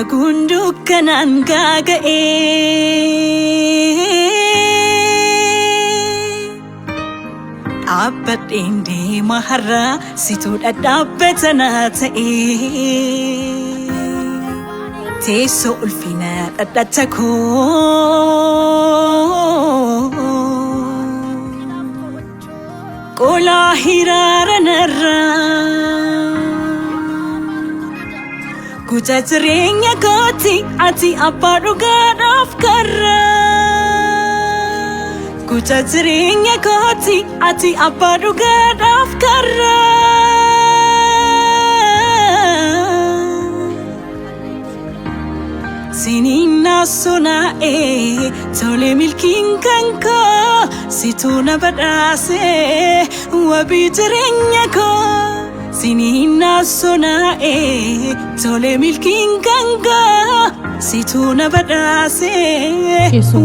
dagundu kanan gaga'e Abbadheen deema har'a situu dhadhaabbatana ta'e Teessoo ulfina dhadhacha koo Qolaa hiraaranarraa Kucha jireenya kooti ati abbaa dhugaadhaaf karraa Kucha jireenya kooti ati abbaa dhugaadhaaf karraa Sinina sona'e tole milkiin kan koo situu na badhaase wabii jireenya koo Sinina sona'e tole milkiin kan koo situu na badhaase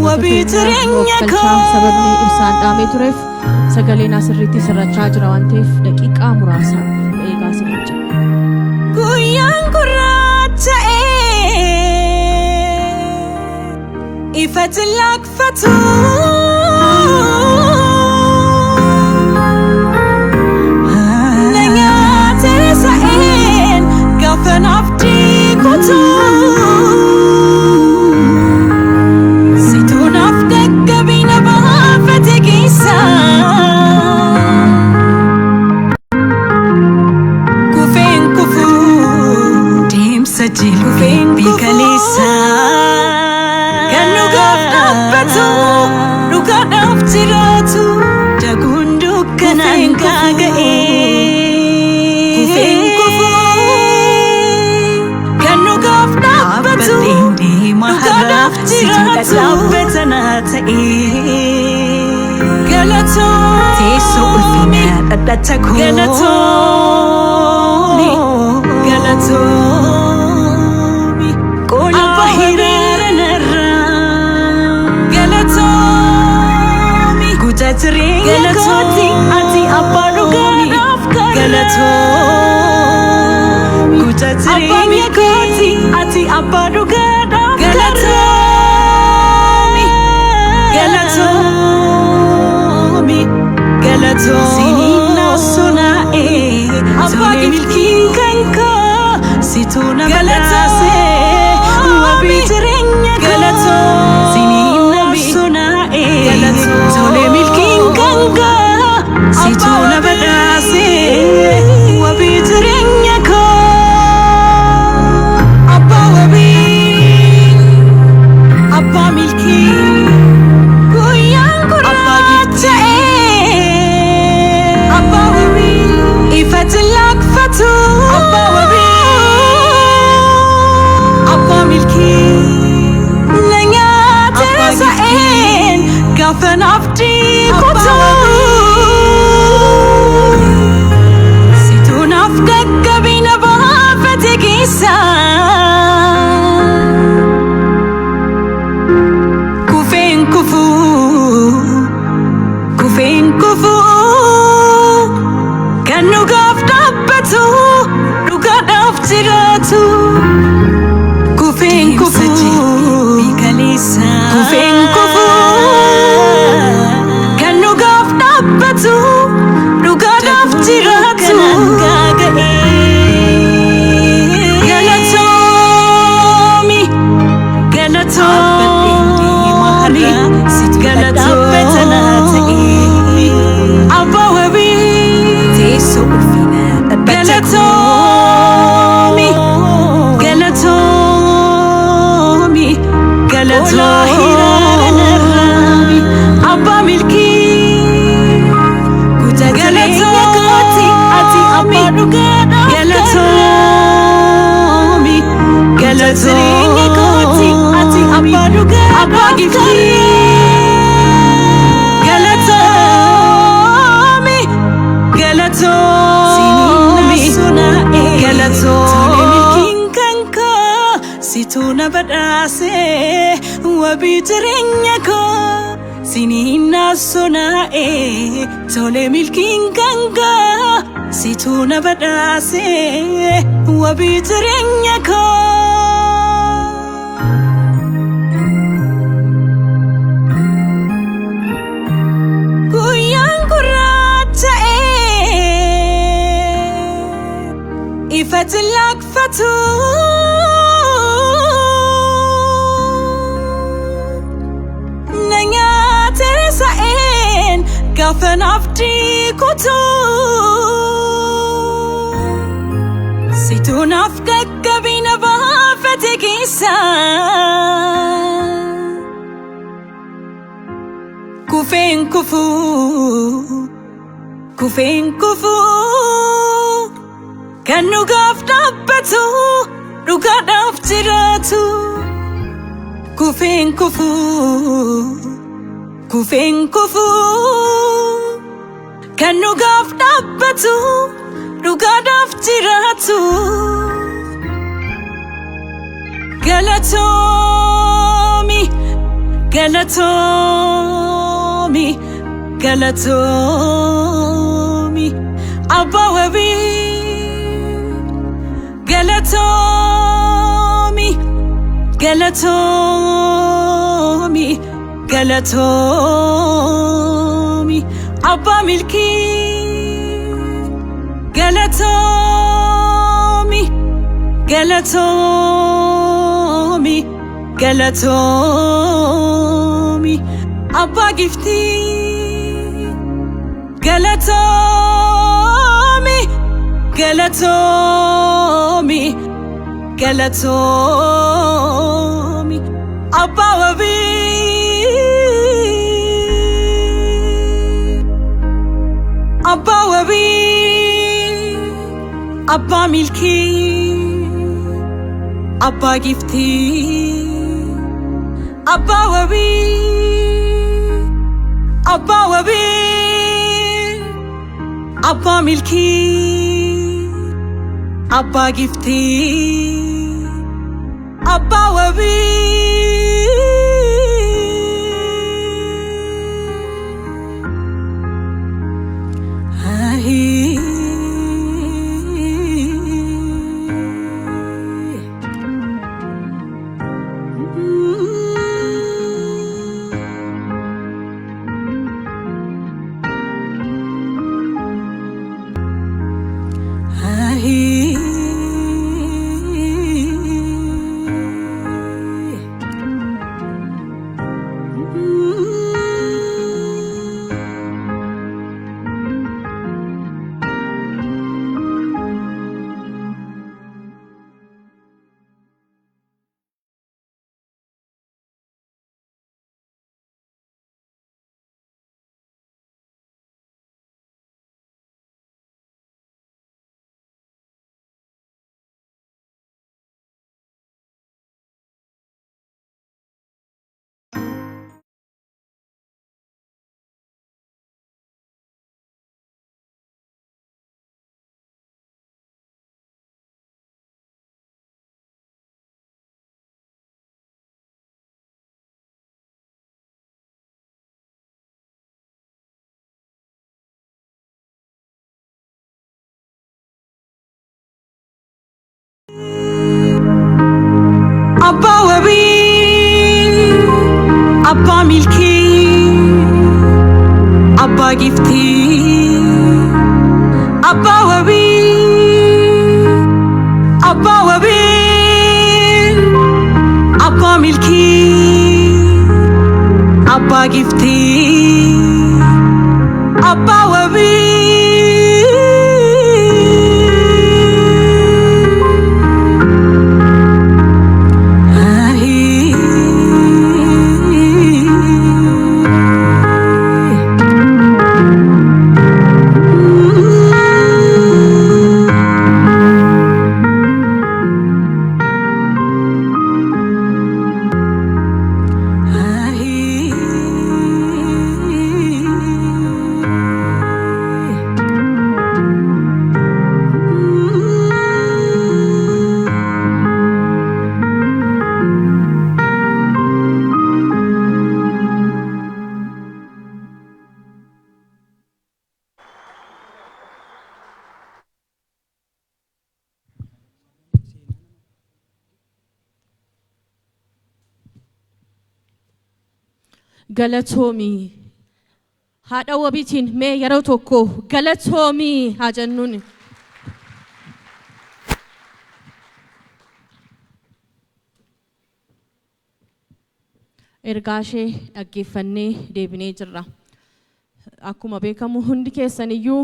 wabii jireenya koo sababni ibsaan dhaamee tureef sagaleen asirratti sirrachaa jira waan ta'eef daqiiqaa muraasa eegaa sirricha Guyyaan gurraacha'e Ifati lakfatu Nanya teresa'en Gafan afdi kutu Situn afdaggabina baafate keessa Kufeen kufu Deemsa jilu kufeen biikaleessa Dhugaadhaaf jiraatu dagundu kanan gaga'e Kufeen kufuu kan dhugaaf dhaabbatu dhugaadhaaf jiraatu dhaabatana ta'e Galatoo teessoo ulfina dhadhacha koo Galatoo Qolaa hiraaranarraa Kucha jireenya kooti ati abbaa dhugaadhaaf karraa Kucha jireenya kooti ati abbaa dhugaadhaaf Galatoo Sinina sona'e tole milkiin kan koo situu na badhaase wabii jireenya koo Sinina sona'e tole milkiin kan koo situu na badhaase wabii jireenya koo Abbaa wabii Abbaa milkii Guyyaan gurraacha'e Abbaa wabii Ifati lakfatu Abbaa wabii Abbaa milkii Nanya teresa'en Gafan afdi kutu Situn afdaggabina baafate keessa Kufeen kufuu kan dhugaaf dhaabbatu dhugaadhaaf jiraatu Kufeen kufuu Kufeen kufuu kan dhugaaf dhaabbatu dhugaadhaaf jiraatu Galatoomi Galatoomi Abbaa wabii teessoo ulfina dhadhacha koo Galatoomi Qolaa hiraaranarraa Abbaa milkii Kucha jireenya kooti ati abbaa dhugaadhaaf Galatoomi abbaa dhugaadhaaf Galatoomi milkiin kan koo situu na badhaase wabii jireenya koo Sinina sona'e tole milkiin kan koo situu na badhaase wabii jireenya koo gatilak fatu nanya teresa en gafen afti kutu situn afkak kabina bafete kisa kufen kufu kufen kufu kanu gafta betu ruga daftiratu kufen kufu kufen kufu kanu gafta betu ruga daftiratu galatomi galatomi galatomi abawabi galatomi galatomi galatomi abba milki galatomi galatomi galatomi abba gifti galatomi galatomi galatomi abba wabi abba wabi abba milki abba gifti abba wabi abba wabi abba milki abba gifti abba wabi abba wabi abba milki abba gifti abba wabi abba wabi abba milki abba gifti abba wabi galatomi haadha wabiitiin mee yeroo tokko galatomi haa jennuun ergaa ishee dhaggeeffannee deebinee jirra. Akkuma beekamu hundi keessaniyyuu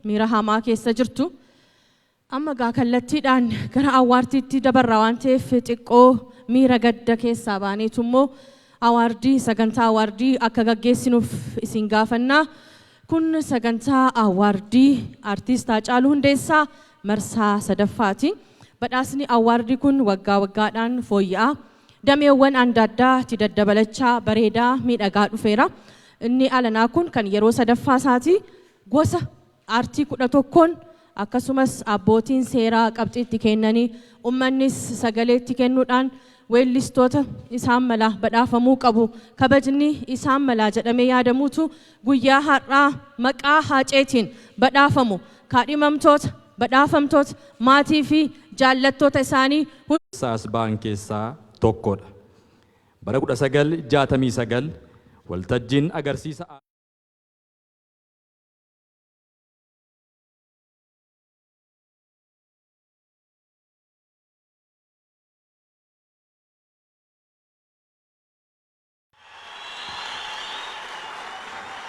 miira hamaa keessa jirtu. Amma gaa kallattiidhaan gara awwaardiitti dabarraa waan ta'eef xiqqoo miira gadda keessaa baaneetu immoo awwaardii sagantaa awwaardii akka gaggeessinuuf isin gaafannaa. Kun sagantaa awwaardii artiist Haacaaluu Hundeessaa marsaa sadaffaati. Badhaasni awwaardii kun waggaa waggaadhaan fooyya'aa. Dameewwan adda addaatti daddabalachaa bareedaa miidhagaa dhufeera. Inni alanaa kun kan yeroo sadaffaa isaati. Gosa aartii 11 akkasumas abbootiin seeraa qabxiitti kennanii uummannis sagaleetti kennuudhaan weellistoota isaan mala badhaafamuu qabu kabajni isaan mala jedhamee yaadamutu guyyaa har'aa maqaa Haaceetiin badhaafamu kaadhimamtoota badhaafamtoota maatii fi jaallattoota isaanii saas baankeessaa tokkodha. Bara 1969 waltajjiin agarsiisa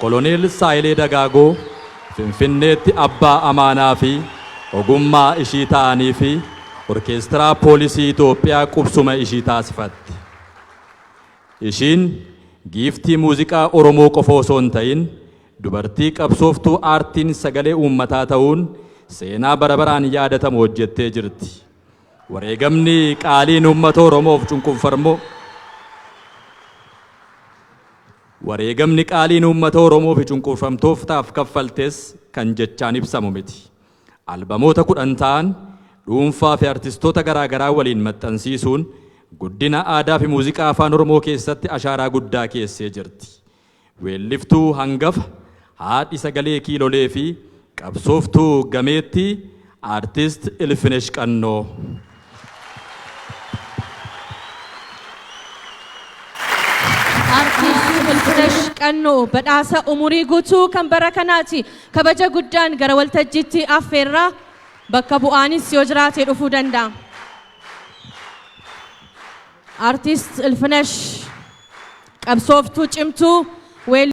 Koloneel Saayilee Dagaagoo Finfinneetti abbaa amaanaa fi ogummaa ishii ta'anii fi orkeestiraa poolisii Itoophiyaa qubsuma ishii taasifatti. Ishiin giiftii muuziqaa Oromoo qofa osoo hin ta'in dubartii qabsooftuu aartiin sagalee uummataa ta'uun seenaa bara baraan yaadatamu hojjettee jirti. Wareegamni qaaliin uummata Oromoof cunqurfamoo Wareegamni qaaliin uummata Oromoo fi cunqurfamtootaaf kaffaltes kan jechaan ibsamu miti. Albamoota 10 ta'an dhuunfaa fi artistoota garaagaraa waliin maxxansiisuun guddina aadaa fi muuziqaa afaan Oromoo keessatti ashaaraa guddaa keessee jirti. Weelliftuu hangafa haadhi sagalee kiilolee fi qabsooftuu gameettii aartist Ilfinesh Qannoo. Ilfinesh Qannoo badhaasa umurii guutuu kan bara kanaati. Kabaja guddaan gara waltajjiitti affeerraa bakka bu'aanis yoo jiraate dhufuu danda'a. Artist Ilfinesh qabsooftuu cimtuu